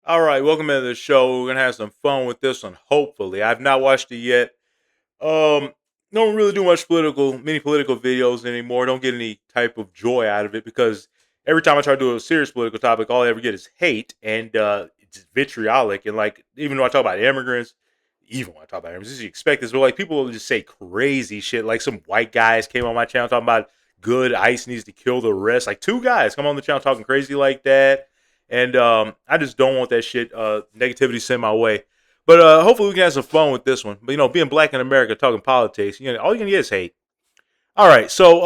All right, welcome to the show. We're gonna have some fun with this one. Hopefully, I've not watched it yet. Um, don't really do many political videos anymore. Don't get any type of joy out of it because every time I try to do a serious political topic, all I ever get is hate and it's vitriolic. And like, even though I talk about immigrants, even when I talk about immigrants, you expect this, but like people will just say crazy shit. Like some white guys came on my channel talking about good ICE needs to kill the rest. Like two guys come on the channel talking crazy like that. And I just don't want that shit negativity sent my way. But hopefully we can have some fun with this one. But being black in America talking politics, all you can get is hate. All right, so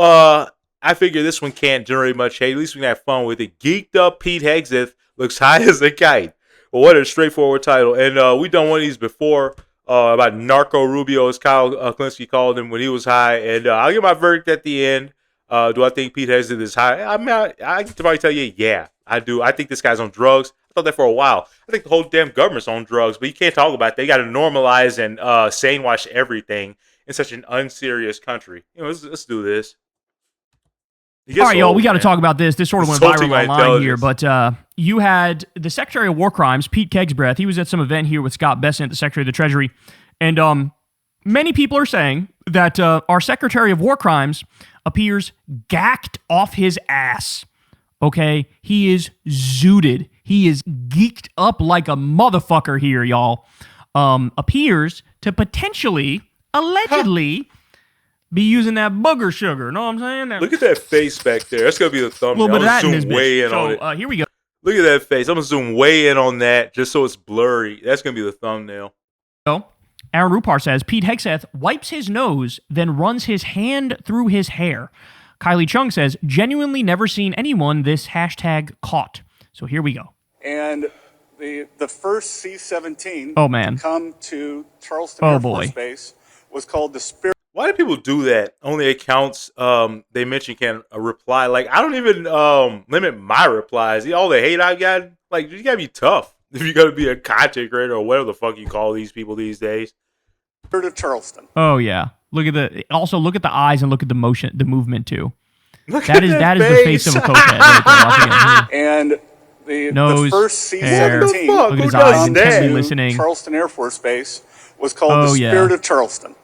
I figure this one can't generate much hate. At least we can have fun with it. Geeked up Pete Hegseth looks high as a kite. Well, what a straightforward title. And we've done one of these before about Narco Rubio, as Kyle Kulinski called him when he was high. And I'll give my verdict at the end. Do I think Pete Hegseth is high? I mean, I can probably tell you, yeah, I do. I think this guy's on drugs. I thought that for a while. I think the whole damn government's on drugs, but you can't talk about that. You got to normalize and sane wash everything in such an unserious country. Let's do this. All right, y'all, we got to talk about this. This sort of went viral online here, but you had the Secretary of War Crimes, Pete Kegsbreath. He was at some event here with Scott Bessent, the Secretary of the Treasury, and many people are saying that our Secretary of War Crimes appears gacked off his ass. Okay, he is zooted. He is geeked up like a motherfucker here, y'all. Appears to potentially, allegedly, be using that booger sugar. Know what I'm saying? Look at that face back there. That's gonna be the thumbnail. A little bit of that in this way in so, on it. Here we go. Look at that face. I'm gonna zoom way in on that just so it's blurry. That's gonna be the thumbnail. So, Aaron Rupar says Pete Hegseth wipes his nose, then runs his hand through his hair. Kylie Chung says, genuinely never seen anyone this hashtag caught. So here we go. And the first C-17 to come to Charleston Air Force Base was called the Spirit. Why do people do that? Only accounts they mention can reply. Like, I don't even limit my replies. All the hate I've gotten, like, you gotta be tough if you gotta be a content creator or whatever the fuck you call these people these days. Spirit of Charleston. Oh yeah. Look at the eyes and look at the motion, the movement too. That is the face of a cokehead. Right there, and the first C-17 look at his eyes intently listening. Charleston Air Force Base was called the Spirit of Charleston.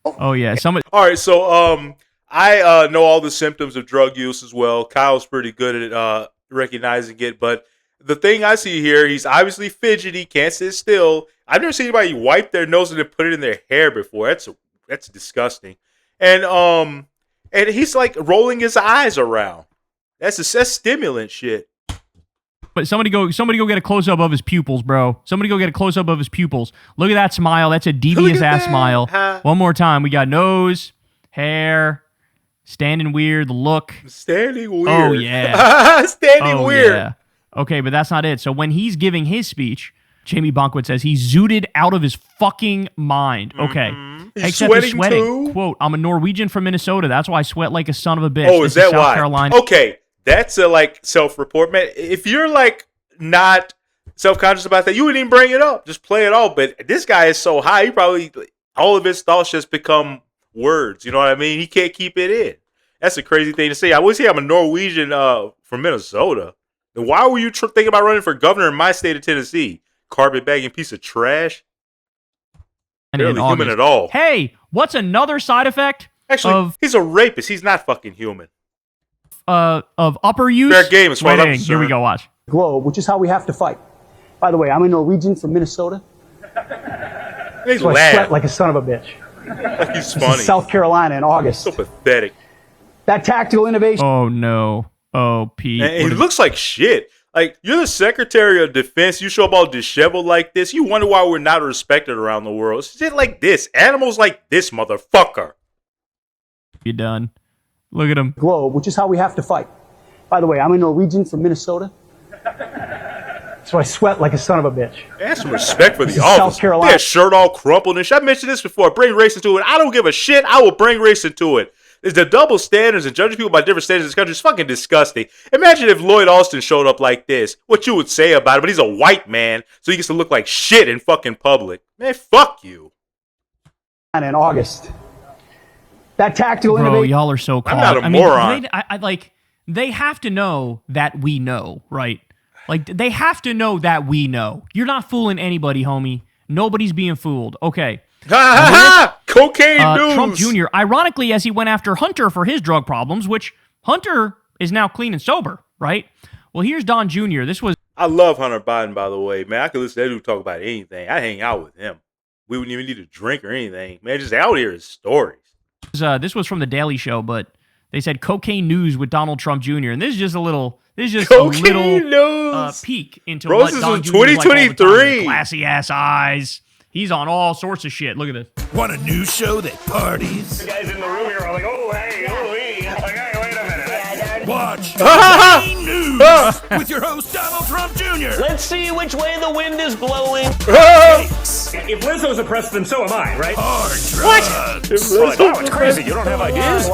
Oh yeah. All right, so I know all the symptoms of drug use as well. Kyle's pretty good at recognizing it, but the thing I see here, he's obviously fidgety, can't sit still. I've never seen anybody wipe their nose and then put it in their hair before. That's disgusting. And he's like rolling his eyes around. That's stimulant shit. But somebody go get a close up of his pupils, bro. Somebody go get a close up of his pupils. Look at that smile. That's a devious ass smile. One more time. We got nose, hair, standing weird, the look. Standing weird. Oh yeah. Standing weird. Yeah. Okay, but that's not it. So when he's giving his speech, Jamie Bonkwit says he's zooted out of his fucking mind. Okay. He's sweating too? Quote, I'm a Norwegian from Minnesota. That's why I sweat like a son of a bitch. Oh, is that South why? Carolina. Okay. That's a self-report, man. If you're not self-conscious about that, you wouldn't even bring it up. Just play it off. But this guy is so high, he probably all of his thoughts just become words. You know what I mean? He can't keep it in. That's a crazy thing to say. I would say I'm a Norwegian from Minnesota. Then why were you thinking about running for governor in my state of Tennessee? Carpetbagging piece of trash. Barely human at all. Hey, what's another side effect? Actually, he's a rapist. He's not fucking human. Of upper use. Fair game as far as I'm concerned. Here we go. Watch. Globe, which is how we have to fight. By the way, I'm a Norwegian from Minnesota. He's so I sweat like a son of a bitch. He's funny. South Carolina in August. So pathetic. That tactical innovation. Oh no. Oh, Pete. And he looks like shit. Like, you're the Secretary of Defense. You show up all disheveled like this. You wonder why we're not respected around the world. Shit like this. Animals like this, motherfucker. You done. Look at him. Globe, which is how we have to fight. By the way, I'm a Norwegian from Minnesota. So I sweat like a son of a bitch. Ask some respect for the office. South Carolina. That shirt all crumpled and shit. I mentioned this before. Bring race into it. I don't give a shit. I will bring race into it. It's the double standards and judging people by different standards in this country is fucking disgusting. Imagine if Lloyd Austin showed up like this. What you would say about it, but he's a white man, so he gets to look like shit in fucking public. Man, fuck you. And in August. That tactical innovation. Bro, y'all are so caught. I'm not a moron. They have to know that we know, right? Like, they have to know that we know. You're not fooling anybody, homie. Nobody's being fooled. Okay. Cocaine news. Trump Jr., ironically, as he went after Hunter for his drug problems, which Hunter is now clean and sober, right? Well, here's Don Jr. I love Hunter Biden, by the way, man. I could listen to that dude talk about anything. I hang out with him. We wouldn't even need a drink or anything. Man, just out here is stories. This was from The Daily Show, but they said cocaine news with Donald Trump Jr. And this is just a little peek into Bro, what this Don is Jr. 2023. Like glassy ass eyes. He's on all sorts of shit. Look at this. Want a news show that parties? The guys in the room here are like, oh, hey, oh, hey. Okay, wait a minute. Watch Cocaine News with your host, Donald Trump Jr. Let's see which way the wind is blowing. If Lizzo's oppressed, then so am I, right? Hard drugs. Like, oh, it's crazy. You don't have ideas?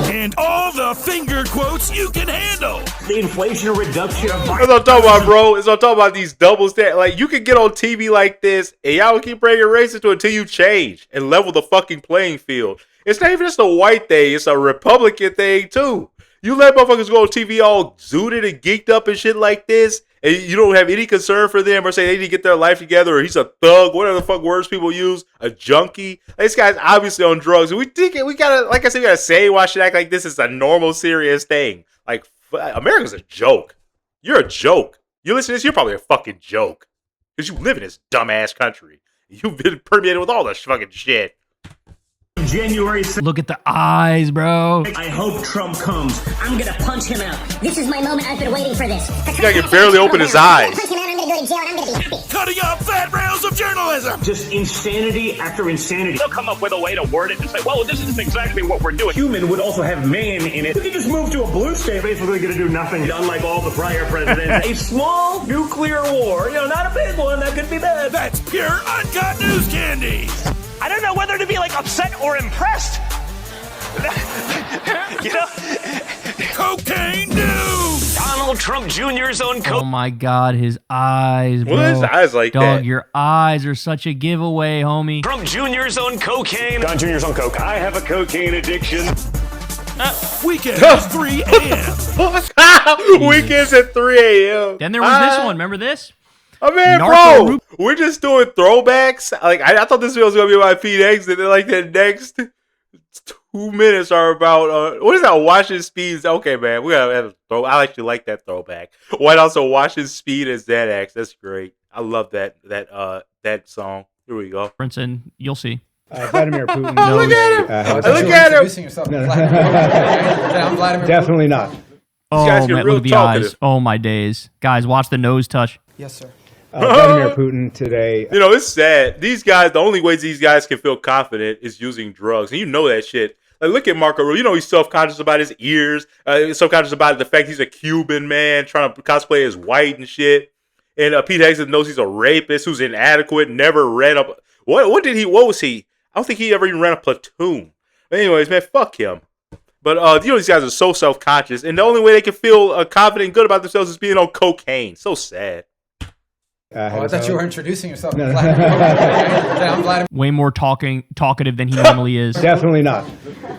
And all the finger quotes you can handle. The Inflation Reduction of That's what I'm talking about, bro. It's what I'm talking about, these double standards. Like, you can get on TV like this, and y'all will keep bringing race into it until you change and level the fucking playing field. It's not even just a white thing. It's a Republican thing, too. You let motherfuckers go on TV all zooted and geeked up and shit like this, and you don't have any concern for them or say they need to get their life together or he's a thug, whatever the fuck words people use, a junkie. This guy's obviously on drugs. We think we gotta, like I said, we gotta say why should act like this is a normal, serious thing. Like, America's a joke. You're a joke. You listen to this, you're probably a fucking joke. Because you live in this dumbass country. You've been permeated with all this fucking shit. January 6th. Look at the eyes, bro. I hope Trump comes. I'm gonna punch him out. This is my moment. I've been waiting for this. This guy can barely open his eyes. Punch him out. I'm gonna go to jail and I'm gonna be happy. Cutting off fat rails of journalism. Just insanity after insanity. They'll come up with a way to word it and say, well, this isn't exactly what we're doing. Human would also have man in it. We could just move to a blue state, basically gonna do nothing, unlike all the prior presidents. A small nuclear war. Not a big one. That could be bad. That's pure uncut news candy. I don't know whether to be like upset or impressed. Cocaine News. Donald Trump Jr.'s on coke. Oh my God, his eyes, bro. What is his eyes like Dog, that? your eyes are such a giveaway, homie. Trump Jr.'s on cocaine. Don Jr.'s on coke. I have a cocaine addiction. Weekends 3 a.m. Weekends at 3 a.m. Then there was this one. Remember this? Oh man, bro, we're just doing throwbacks. Like I thought this video was gonna be about Pete Hegseth, and then like the next 2 minutes are about what is that? Washington Speed's. Okay, man, we gotta have a throw. I actually like that throwback. White House on Washington Speed as Xanax. That's great. I love that song. Here we go. Princeton, you'll see. Vladimir Putin. Look at him! Look at him! Definitely not. Oh, guys get man, real look at the talkative. eyes. Oh, my days. Guys, watch the nose touch. Yes, sir. Vladimir Putin today. You know, it's sad. These guys, the only ways these guys can feel confident is using drugs. And you know that shit. Like, look at Marco Rubio. You know he's self-conscious about his ears. He's self-conscious about the fact he's a Cuban man trying to cosplay as white and shit. And Pete Hegseth knows he's a rapist who's inadequate, never ran up. What was he? I don't think he ever even ran a platoon. But anyways, man, fuck him. But, you know, these guys are so self-conscious. And the only way they can feel confident and good about themselves is being on cocaine. So sad. I thought you were introducing yourself. No. I'm Vladimir. Way more talkative than he normally is. Definitely not.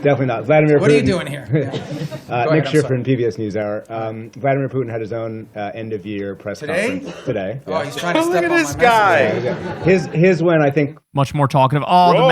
Definitely not. Vladimir Putin. What are you doing here? Nick Schiffer in PBS NewsHour. Vladimir Putin had his own end-of-year press conference today. Oh, he's trying to step Look at on this my guy. message. His win, I think, Much more talkative. Oh, Bro.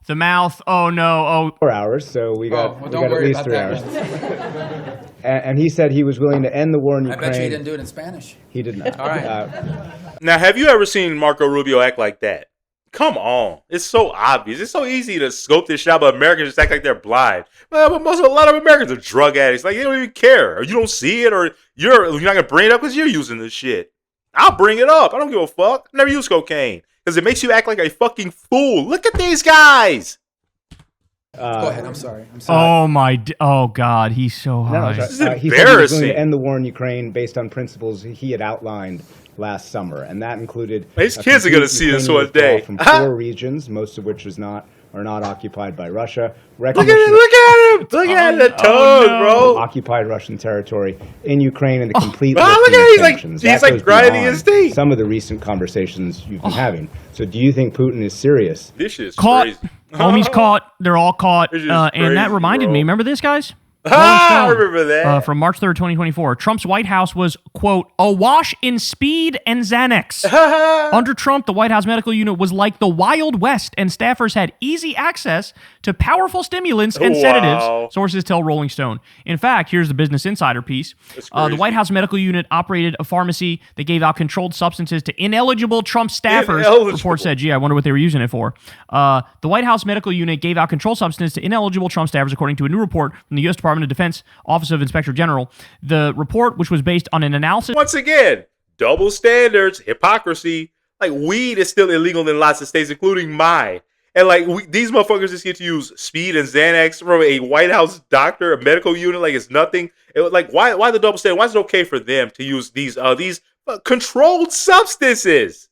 the mouth. Oh, no. Oh, 4 hours. So we got, well, we don't got at worry least about 3 that. hours. And he said he was willing to end the war in I Ukraine. bet you he didn't do it in Spanish. He did not. All right. Now, have you ever seen Marco Rubio act like that? Come on. It's so obvious. It's so easy to scope this shit out, but Americans just act like they're blind. Well, but a lot of Americans are drug addicts. Like, they don't even care. Or you don't see it, or you're not going to bring it up because you're using this shit. I'll bring it up. I don't give a fuck. I've never used cocaine because it makes you act like a fucking fool. Look at these guys. Go ahead. I'm sorry. Oh, God. He's so high. This is He said he was embarrassing. willing to end the war in Ukraine based on principles he had outlined last summer, and that included These a kids are gonna complete see this Ukrainian one day. withdrawal from 4 regions, most of which are not occupied by Russia. Look at him. Look at the tongue, bro. Occupied Russian territory in Ukraine and the complete look lifting at of him. sanctions. He's That like goes grinding beyond his teeth. Some of the recent conversations you've been having. So, do you think Putin is serious? This shit is Caught. crazy. Homie's caught. They're all caught. This is And that crazy, reminded bro. me. Remember this, guys? I remember that. From March 3rd, 2024. Trump's White House was, quote, awash in speed and Xanax. Under Trump, the White House medical unit was like the Wild West, and staffers had easy access to powerful stimulants and sedatives, sources tell Rolling Stone. In fact, here's the Business Insider piece. The White House medical unit operated a pharmacy that gave out controlled substances to ineligible Trump staffers. The report said, gee, I wonder what they were using it for. The White House medical unit gave out controlled substances to ineligible Trump staffers, according to a new report from the U.S. Department of Defense Office of Inspector General. The report, which was based on an analysis... Once again, double standards, hypocrisy. Like, weed is still illegal in lots of states, including mine. And, like, these motherfuckers just get to use speed and Xanax from a White House doctor, a medical unit, like it's nothing. Why the double standard? Why is it okay for them to use these controlled substances?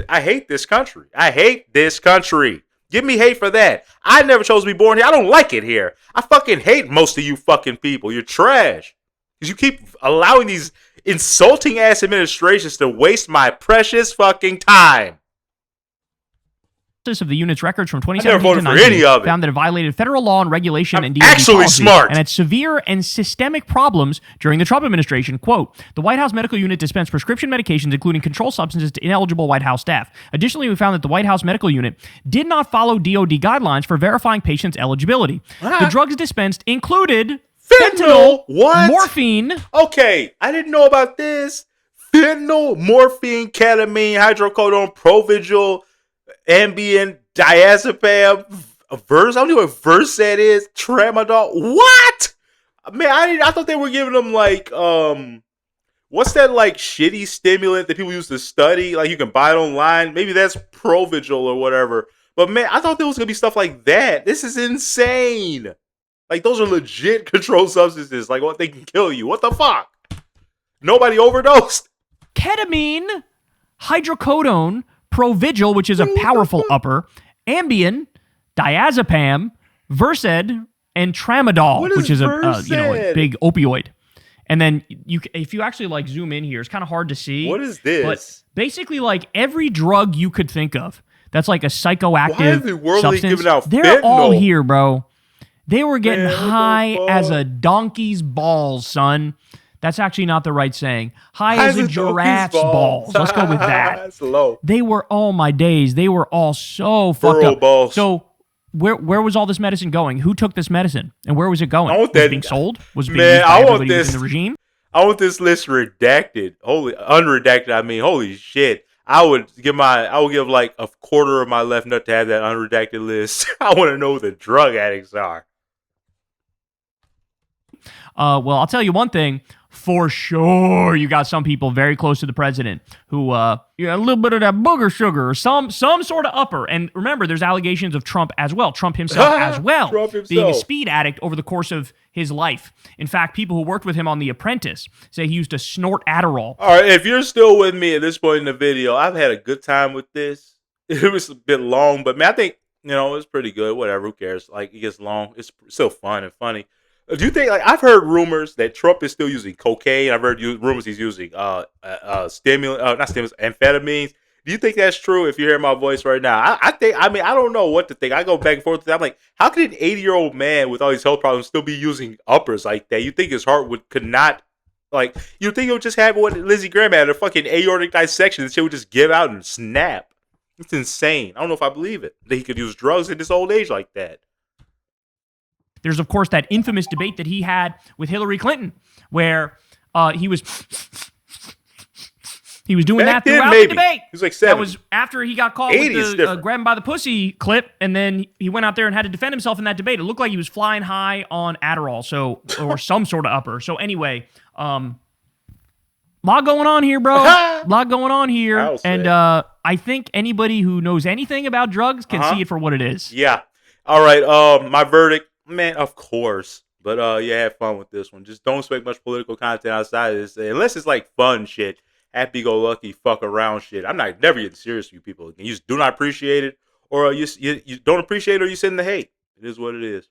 I hate this country. I hate this country. Give me hate for that. I never chose to be born here. I don't like it here. I fucking hate most of you fucking people. You're trash. Because you keep allowing these insulting ass administrations to waste my precious fucking time. Of the unit's records from 2017 to 19 found that it violated federal law and regulation and DoD policy, and had severe and systemic problems during the Trump administration. Quote, the White House medical unit dispensed prescription medications, including controlled substances, to ineligible White House staff. Additionally, we found that the White House medical unit did not follow DoD guidelines for verifying patients' eligibility. The drugs dispensed included fentanyl, morphine. Okay, I didn't know about this. Fentanyl, morphine, ketamine, hydrocodone, Provigil, Ambien, diazepam, Verse. I don't know what Versed is. Tramadol. What? Man, I thought they were giving them like what's that like shitty stimulant that people use to study? Like you can buy it online. Maybe that's Provigil or whatever. But man, I thought there was gonna be stuff like that. This is insane. Like those are legit controlled substances. Like what they can kill you. What the fuck? Nobody overdosed. Ketamine, hydrocodone, Provigil, which is a powerful upper, Ambien, diazepam, Versed, and Tramadol, which is a big opioid. And then if you actually like zoom in here, it's kind of hard to see. What is this? But basically, like every drug you could think of, that's like a psychoactive substance. They're all here, bro. They were getting high as a donkey's balls, son. That's actually not the right saying. High as a giraffe's balls. Let's go with that. That's low. They were, oh my days, they were all so fucked up. Balls. So where was all this medicine going? Who took this medicine? And where was it going? Was it being sold? Was it being used by everybody within the regime? I want this list redacted. Unredacted, I mean, holy shit. I would give like a quarter of my left nut to have that unredacted list. I want to know who the drug addicts are. Well, I'll tell you one thing. For sure, you got some people very close to the president who, a little bit of that booger sugar or some sort of upper. And remember, there's allegations of Trump as well. Trump himself as well, being a speed addict over the course of his life. In fact, people who worked with him on The Apprentice say he used to snort Adderall. All right, if you're still with me at this point in the video, I've had a good time with this. It was a bit long, but man, I think, it's pretty good. Whatever, who cares? Like, it gets long. It's still fun and funny. Do you think, like, I've heard rumors that Trump is still using cocaine. I've heard rumors he's using amphetamines. Do you think that's true if you hear my voice right now? I don't know what to think. I go back and forth. I'm like, how could an 80-year-old man with all these health problems still be using uppers like that? You think his heart could not, like, you think it would just have what Lindsey Graham had, a fucking aortic dissection. The shit would just give out and snap. It's insane. I don't know if I believe it, that he could use drugs at his old age like that. There's, of course, that infamous debate that he had with Hillary Clinton, where he was doing that throughout the debate. He was like 70. That was after he got caught with the grab him by the pussy clip, and then he went out there and had to defend himself in that debate. It looked like he was flying high on Adderall, or some sort of upper. So anyway, lot going on here, bro. Lot going on here, and I think anybody who knows anything about drugs can see it for what it is. Yeah. All right. My verdict. Man, of course. But have fun with this one. Just don't expect much political content outside of this. Unless it's like fun shit. Happy-go-lucky, fuck around shit. I'm never getting serious with you people. You just do not appreciate it. Or you don't appreciate it, or you send the hate. It is what it is.